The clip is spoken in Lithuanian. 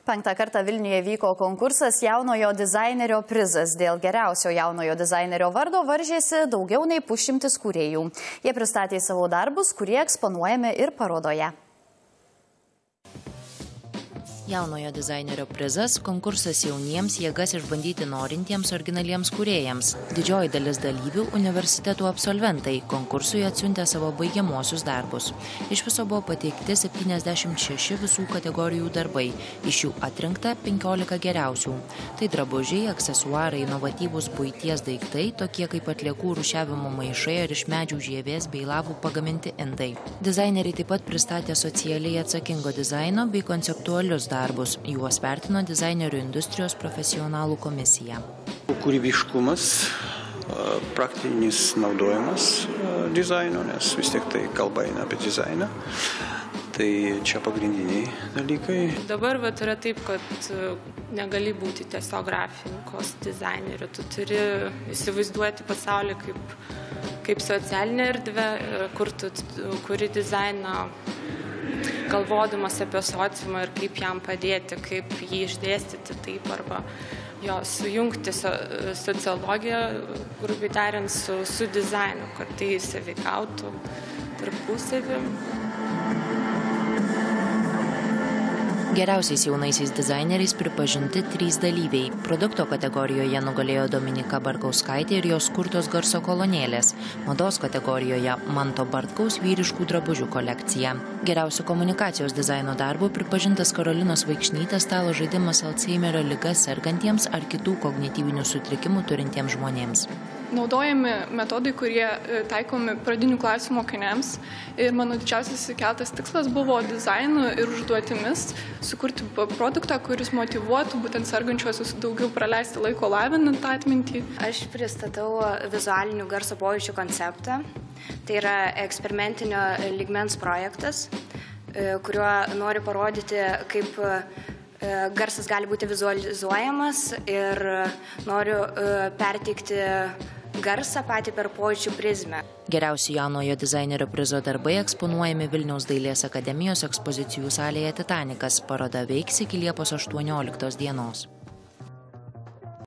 5. kartą Vilniuje vyko konkursas Jaunojo dizainerio prizas. Dėl geriausio jaunojo dizainerio vardo varžėsi daugiau nei 100 kūrėjų. Jie pristatė savo darbus, kurie eksponuojami ir parodoje. Jaunojo dizainerio prizas – konkursas jauniems, jėgas išbandyti norintiems originaliems kūrėjams. Didžioji dalis dalyvių – universitetų absolventai. Konkursui atsiuntė savo baigiamuosius darbus. Iš viso buvo pateikti 76 visų kategorijų darbai. Iš jų atrinkta 15 geriausių. Tai drabužiai, aksesuarai, inovatyvūs buities daiktai, tokie kaip atliekų rūšiavimo maišai ar iš medžių žievės bei lavų pagaminti indai. Dizaineriai taip pat pristatė socialiai atsakingo dizaino bei konceptualius darbus. Juos vertino dizainerių industrijos profesionalų komisija. Kūrybiškumas, praktinis naudojimas dizaino, nes vis tiek tai kalba eina apie dizainą. Tai čia pagrindiniai dalykai. Dabar yra taip, kad negali būti tiesiog grafikos dizaineriu. Tu turi įsivaizduoti pasaulį kaip socialinę erdvę, kur tu kuri dizainą galvodamas apie sociumą ir kaip jam padėti, kaip jį išdėstyti taip arba jo sujungti sociologiją, grubiai tariant, su dizainu, kad tai sąveikautų tarpusavy. Geriausiais jaunaisiais dizaineriais pripažinti 3 dalyviai. Produkto kategorijoje nugalėjo Dominika Barkauskaitė ir jos kurtos garso kolonėlės. Mados kategorijoje Manto Bartkaus vyriškų drabužių kolekcija. Geriausių komunikacijos dizaino darbų pripažintas Karolinos Vaikšnytės stalo žaidimas Alzheimerio liga sergantiems ar kitų kognityvinių sutrikimų turintiems žmonėms. Naudojami metodai, kurie taikomi pradinių klasių mokiniams. Ir mano didžiausias keltas tikslas buvo dizainu ir užduotimis sukurti produktą, kuris motyvuotų būtent sergančiuosius daugiau praleisti laiko lavinant atmintį. Aš pristatau vizualinių garso pojūčių konceptą. Tai yra eksperimentinio lygmens projektas, kuriuo noriu parodyti, kaip garsas gali būti vizualizuojamas ir noriu perteikti garsą patį per pojūčių prizmę. Geriausių jaunojo dizainerio prizo darbai eksponuojami Vilniaus dailės akademijos ekspozicijų salėje Titanikas. Paroda veiks iki Liepos 18 dienos.